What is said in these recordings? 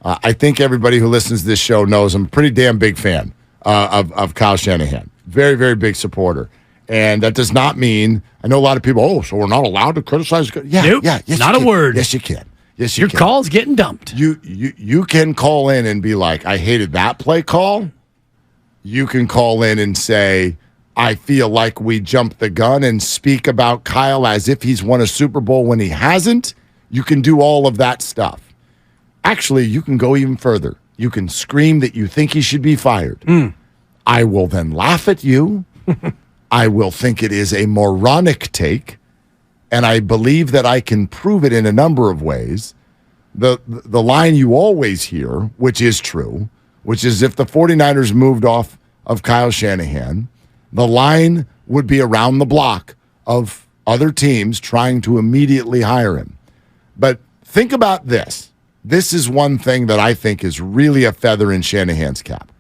I think everybody who listens to this show knows I'm a pretty damn big fan of Kyle Shanahan. Very, very big supporter. And that does not mean, I know a lot of people, so we're not allowed to criticize. Nope, yes, not a word. Yes, you can. Yes, Your call's getting dumped. You can call in and be like, I hated that play call. You can call in and say, I feel like we jumped the gun, and speak about Kyle as if he's won a Super Bowl when he hasn't. You can do all of that stuff. Actually, you can go even further. You can scream that you think he should be fired. I will then laugh at you. I will think it is a moronic take, and I believe that I can prove it in a number of ways. The line you always hear, which is true, which is if the 49ers moved off of Kyle Shanahan, the line would be around the block of other teams trying to immediately hire him. But think about this. This is one thing that I think is really a feather in Shanahan's cap.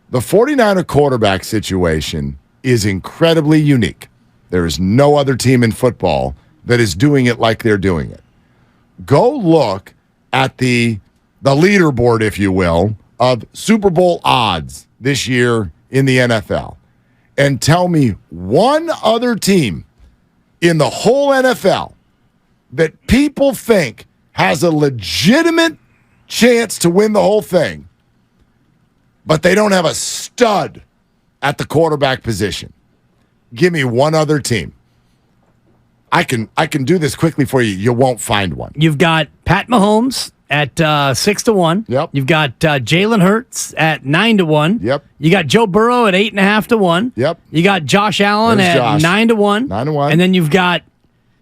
The 49er quarterback situation is incredibly unique. There is no other team in football that is doing it like they're doing it. Go look at the leaderboard, if you will, of Super Bowl odds this year in the NFL and tell me one other team in the whole NFL that people think has a legitimate chance to win the whole thing, but they don't have a stud at the quarterback position. Give me one other team. I can do this quickly for you. You won't find one. You've got Pat Mahomes at 6-1. Yep. You've got Jalen Hurts at 9-1. Yep. You got Joe Burrow at 8.5-1. Yep. You got Josh Allen There's at Josh. 9-1. 9-1. And then you've got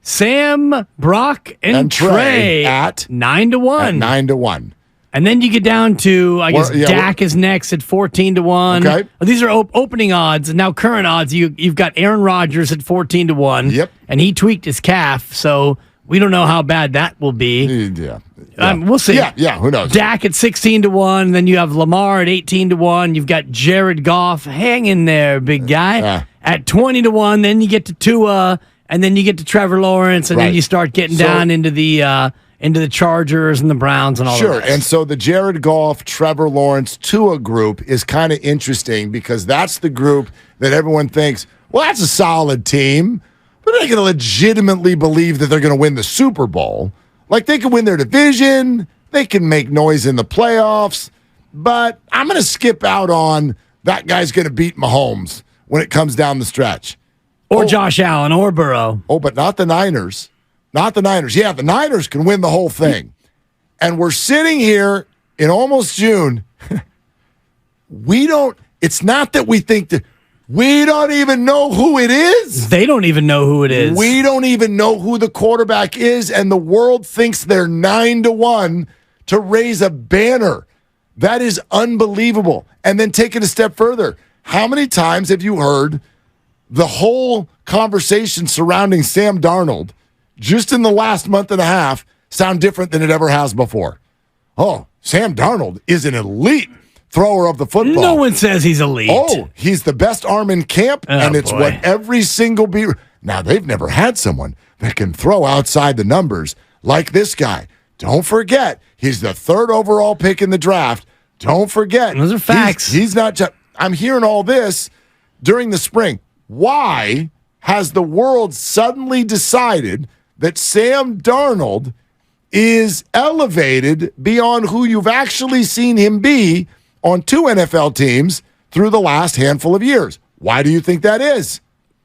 Sam, Brock, and Trey at 9-1. At 9-1. And then you get down to, I guess, yeah, Dak is next at 14-1. Okay. These are opening odds. And now current odds, you've got Aaron Rodgers at 14-1. Yep. And he tweaked his calf, so we don't know how bad that will be. Yeah. We'll see. Yeah, who knows? Dak at 16-1. Then you have Lamar at 18-1. You've got Jared Goff. Hang in there, big guy. At 20-1. Then you get to Tua, and then you get to Trevor Lawrence, and then you start getting down into the Chargers and the Browns and all that. Sure, and so the Jared Goff, Trevor Lawrence, Tua group is kind of interesting because that's the group that everyone thinks, well, that's a solid team, but they're going to legitimately believe that they're going to win the Super Bowl. Like, they can win their division, they can make noise in the playoffs, but I'm going to skip out on that guy's going to beat Mahomes when it comes down the stretch. Or Josh Allen or Burrow. Oh, but not the Niners. Not the Niners. Yeah, the Niners can win the whole thing. And we're sitting here in almost June. It's not that we think that we don't even know who it is. They don't even know who it is. We don't even know who the quarterback is, and the world thinks they're 9-1 to raise a banner. That is unbelievable. And then take it a step further. How many times have you heard the whole conversation surrounding Sam Darnold just in the last month and a half sound different than it ever has before? Oh, Sam Darnold is an elite thrower of the football. No one says he's elite. Oh, he's the best arm in camp, and it's what every single beat. Now, they've never had someone that can throw outside the numbers like this guy. Don't forget, he's the 3rd overall pick in the draft. Don't forget. Those are facts. He's not just. I'm hearing all this during the spring. Why has the world suddenly decided that Sam Darnold is elevated beyond who you've actually seen him be on 2 NFL teams through the last handful of years? Why do you think that is?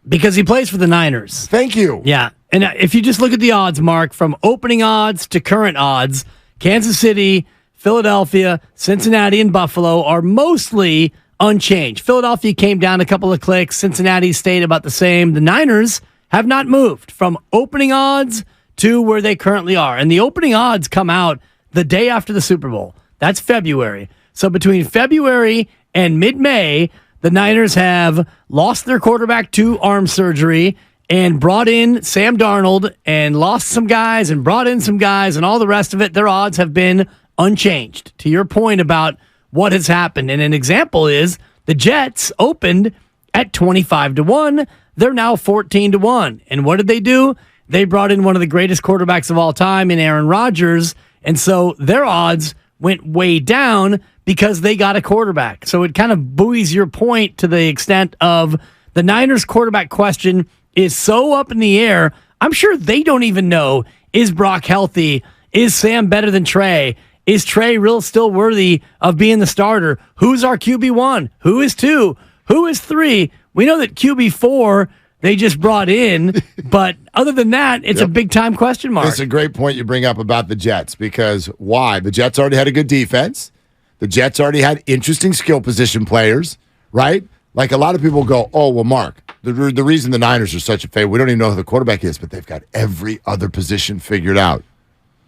Because he plays for the Niners. Thank you. Yeah. And if you just look at the odds, Mark, from opening odds to current odds, Kansas City, Philadelphia, Cincinnati, and Buffalo are mostly unchanged. Philadelphia came down a couple of clicks. Cincinnati stayed about the same. The Niners have not moved from opening odds to where they currently are. And the opening odds come out the day after the Super Bowl. That's February. So between February and mid-May, the Niners have lost their quarterback to arm surgery and brought in Sam Darnold and lost some guys and brought in some guys and all the rest of it. Their odds have been unchanged. To your point about what has happened. And an example is the Jets opened at 25-1. They're now 14-1. And what did they do? They brought in one of the greatest quarterbacks of all time in Aaron Rodgers. And so their odds went way down because they got a quarterback. So it kind of buoys your point to the extent of the Niners quarterback question is so up in the air. I'm sure they don't even know, is Brock healthy? Is Sam better than Trey? Is Trey still worthy of being the starter? Who's our QB1? Who is 2? Who is 3? We know that QB4 they just brought in, but other than that, it's a big-time question mark. It's a great point you bring up about the Jets, because why? The Jets already had a good defense. The Jets already had interesting skill position players, right? Like a lot of people go, oh, well, Mark, the reason the Niners are such a favorite, we don't even know who the quarterback is, but they've got every other position figured out.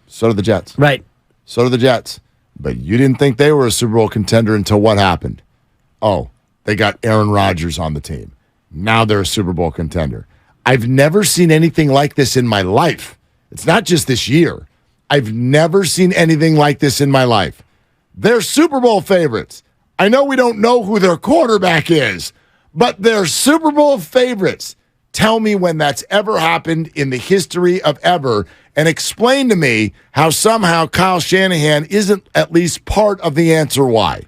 So do the Jets. Right. So do the Jets. But you didn't think they were a Super Bowl contender until what happened? Oh, they got Aaron Rodgers on the team. Now they're a Super Bowl contender. I've never seen anything like this in my life. It's not just this year. I've never seen anything like this in my life. They're Super Bowl favorites. I know we don't know who their quarterback is, but they're Super Bowl favorites. Tell me when that's ever happened in the history of ever, and explain to me how somehow Kyle Shanahan isn't at least part of the answer why.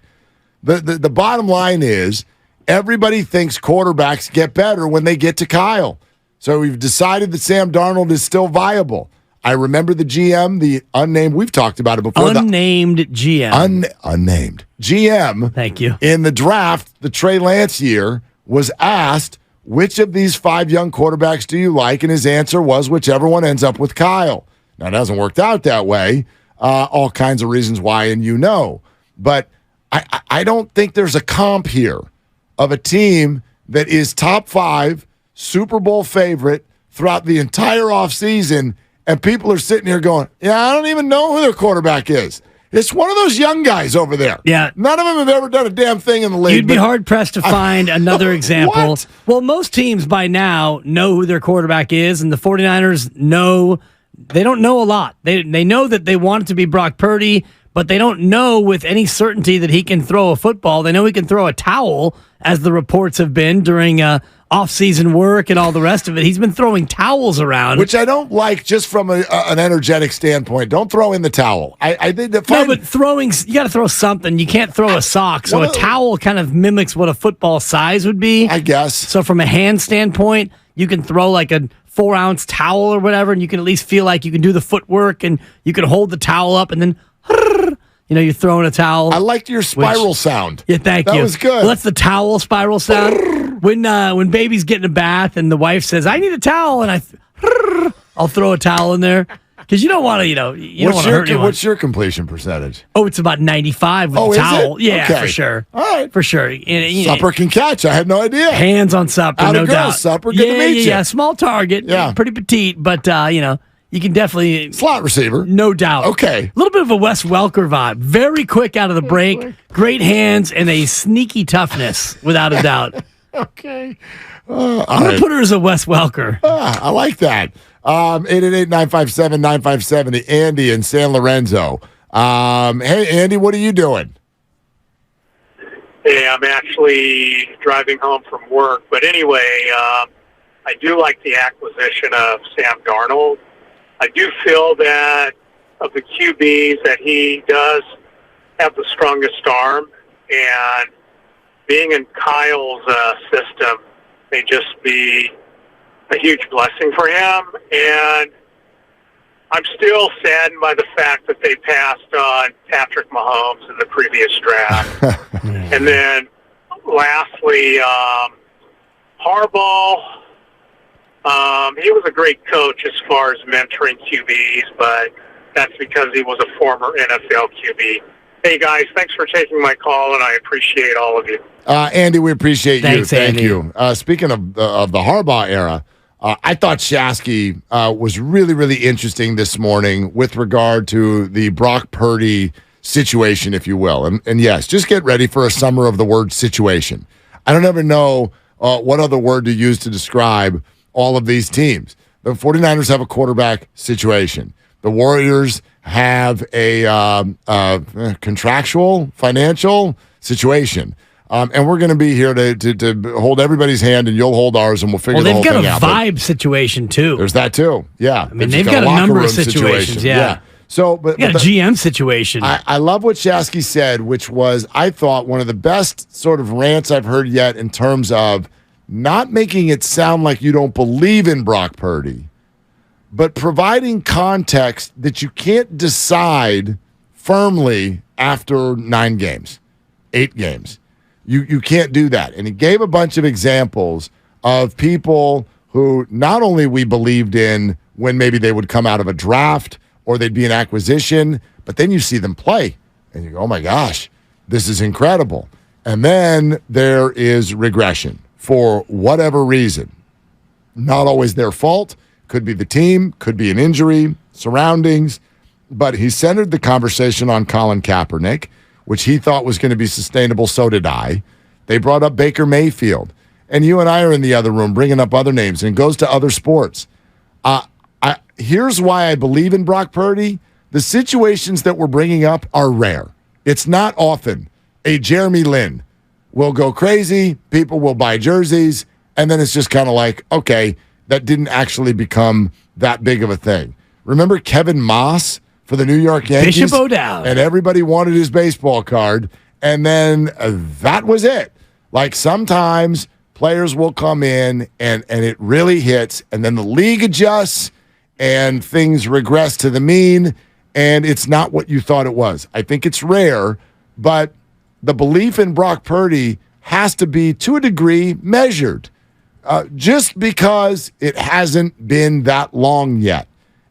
The bottom line is, everybody thinks quarterbacks get better when they get to Kyle. So we've decided that Sam Darnold is still viable. I remember the GM, the unnamed, we've talked about it before. Unnamed GM. Unnamed GM. Thank you. In the draft, the Trey Lance year, was asked, which of these 5 young quarterbacks do you like? And his answer was whichever one ends up with Kyle. Now, it hasn't worked out that way. All kinds of reasons why, and you know. But I don't think there's a comp here of a team that is top 5 Super Bowl favorite throughout the entire offseason, and people are sitting here going, yeah, I don't even know who their quarterback is. It's one of those young guys over there. Yeah. None of them have ever done a damn thing in the league. You'd be hard-pressed to find another example. What? Well, most teams by now know who their quarterback is, and the 49ers know they don't know a lot. They know that they want it to be Brock Purdy, but they don't know with any certainty that he can throw a football. They know he can throw a towel, as the reports have been during off-season work and all the rest of it. He's been throwing towels around. Which I don't like just from an energetic standpoint. Don't throw in the towel. I think that No, but throwing, you got to throw something. You can't throw a sock. So a towel kind of mimics what a football size would be. I guess. So from a hand standpoint, you can throw like a 4-ounce towel or whatever, and you can at least feel like you can do the footwork, and you can hold the towel up, and then you're throwing a towel. I liked your spiral sound. Yeah, thank you. That was good. Well, that's the towel spiral sound. When baby's getting a bath and the wife says, I need a towel, and I'll throw a towel in there. Because you don't want to, you don't want to hurt anyone. What's your completion percentage? Oh, it's about 95 with the towel. Is it? Yeah, okay. for sure. All right. For sure. Supper can catch. I had no idea. Hands on supper, Out no of girls, doubt. Supper, good to meet you. Yeah, small target. Yeah. Pretty petite, but, you can definitely. Slot receiver. No doubt. Okay. A little bit of a Wes Welker vibe. Very quick out of the break. Great hands and a sneaky toughness, without a doubt. Okay. I'm going to put her as a Wes Welker. I like that. 888-957-9570. Andy in San Lorenzo. Hey, Andy, what are you doing? Hey, I'm actually driving home from work. But anyway, I do like the acquisition of Sam Darnold. I do feel that of the QBs that he does have the strongest arm, and being in Kyle's system may just be a huge blessing for him. And I'm still saddened by the fact that they passed on Patrick Mahomes in the previous draft. And then lastly, Harbaugh. He was a great coach as far as mentoring QBs, but that's because he was a former NFL QB. Hey, guys, thanks for taking my call, and I appreciate all of you. Andy, we appreciate Thanks, you. Thank Andy. you. Speaking of the Harbaugh era, I thought Shasky was really, really interesting this morning with regard to the Brock Purdy situation, if you will. And yes, just get ready for a summer of the word situation. I don't ever know what other word to use to describe all of these teams. The 49ers have a quarterback situation. The Warriors have a contractual, financial situation. And we're going to be here to hold everybody's hand, and you'll hold ours, and we'll figure the whole thing out. They've got a vibe situation, too. There's that, too. Yeah. I mean, they've got a number of situation. situations, yeah. So, but You got a GM situation. I love what Shasky said, which was, I thought, one of the best sort of rants I've heard yet in terms of not making it sound like you don't believe in Brock Purdy, but providing context that you can't decide firmly after 9 games, 8 games. You can't do that. And he gave a bunch of examples of people who not only we believed in when maybe they would come out of a draft or they'd be an acquisition, but then you see them play and you go, oh my gosh, this is incredible. And then there is regression for whatever reason. Not always their fault. Could be the team, could be an injury, surroundings. But he centered the conversation on Colin Kaepernick, which he thought was going to be sustainable. So did I. They brought up Baker Mayfield. And you and I are in the other room bringing up other names, and it goes to other sports. Here's why I believe in Brock Purdy. The situations that we're bringing up are rare. It's not often a Jeremy Lin will go crazy, people will buy jerseys, and then it's just kind of like, okay, that didn't actually become that big of a thing. Remember Kevin Moss for the New York Yankees? Bishop O'Dowd. And everybody wanted his baseball card, and then that was it. Like sometimes players will come in and it really hits, and then the league adjusts and things regress to the mean, and it's not what you thought it was. I think it's rare, but the belief in Brock Purdy has to be, to a degree, measured. Just because it hasn't been that long yet.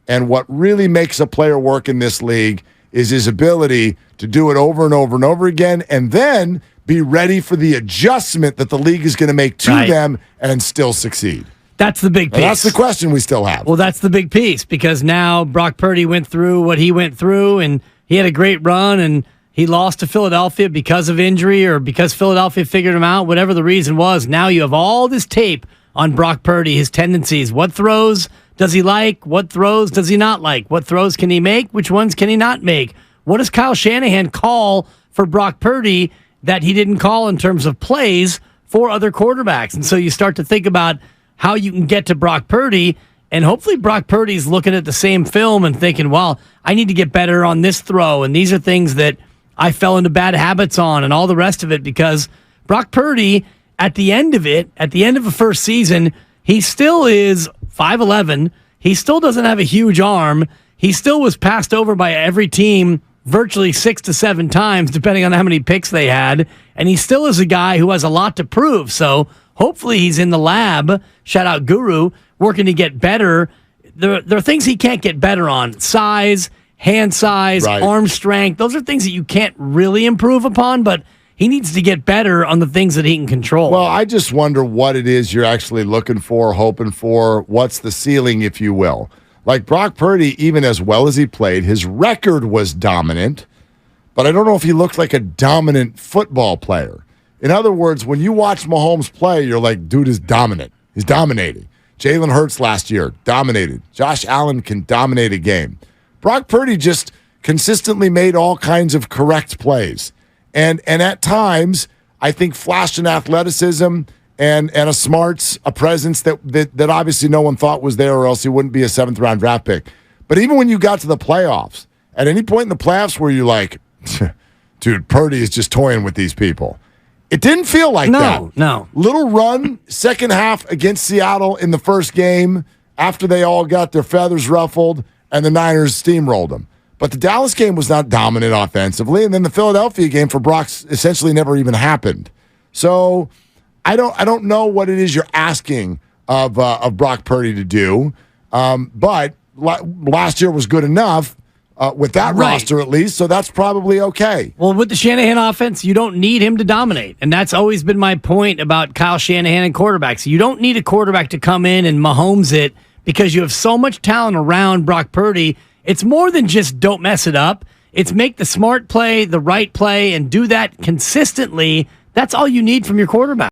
And what really makes a player work in this league is his ability to do it over and over and over again, and then be ready for the adjustment that the league is going to make to them and still succeed. That's the big piece. And that's the question we still have. Well, that's the big piece, because now Brock Purdy went through what he went through, and he had a great run, and he lost to Philadelphia because of injury or because Philadelphia figured him out, whatever the reason was. Now you have all this tape on Brock Purdy, his tendencies. What throws does he like? What throws does he not like? What throws can he make? Which ones can he not make? What does Kyle Shanahan call for Brock Purdy that he didn't call in terms of plays for other quarterbacks? And so you start to think about how you can get to Brock Purdy, and hopefully Brock Purdy's looking at the same film and thinking, well, I need to get better on this throw, and these are things that I fell into bad habits on and all the rest of it, because Brock Purdy, at the end of a first season, he still is 5'11". He still doesn't have a huge arm. He still was passed over by every team virtually 6 to 7 times, depending on how many picks they had. And he still is a guy who has a lot to prove. So hopefully he's in the lab, shout out Guru, working to get better. There are things he can't get better on. Size, hand size, arm strength. Those are things that you can't really improve upon, but he needs to get better on the things that he can control. Well, I just wonder what it is you're actually looking for, hoping for. What's the ceiling, if you will? Like Brock Purdy, even as well as he played, his record was dominant, but I don't know if he looked like a dominant football player. In other words, when you watch Mahomes play, you're like, dude is dominant. He's dominating. Jalen Hurts last year, dominated. Josh Allen can dominate a game. Brock Purdy just consistently made all kinds of correct plays. And at times, I think flashed an athleticism and a smarts, a presence that obviously no one thought was there, or else he wouldn't be a 7th-round draft pick. But even when you got to the playoffs, at any point in the playoffs where you're like, dude, Purdy is just toying with these people. It didn't feel like that. No. Little run, second half against Seattle in the first game after they all got their feathers ruffled and the Niners steamrolled them. But the Dallas game was not dominant offensively, and then the Philadelphia game for Brock essentially never even happened. So I don't know what it is you're asking of Brock Purdy to do, but last year was good enough with that roster at least, so that's probably okay. Well, with the Shanahan offense, you don't need him to dominate, and that's always been my point about Kyle Shanahan and quarterbacks. You don't need a quarterback to come in and Mahomes it, because you have so much talent around Brock Purdy. It's more than just don't mess it up. It's make the smart play, the right play, and do that consistently. That's all you need from your quarterback.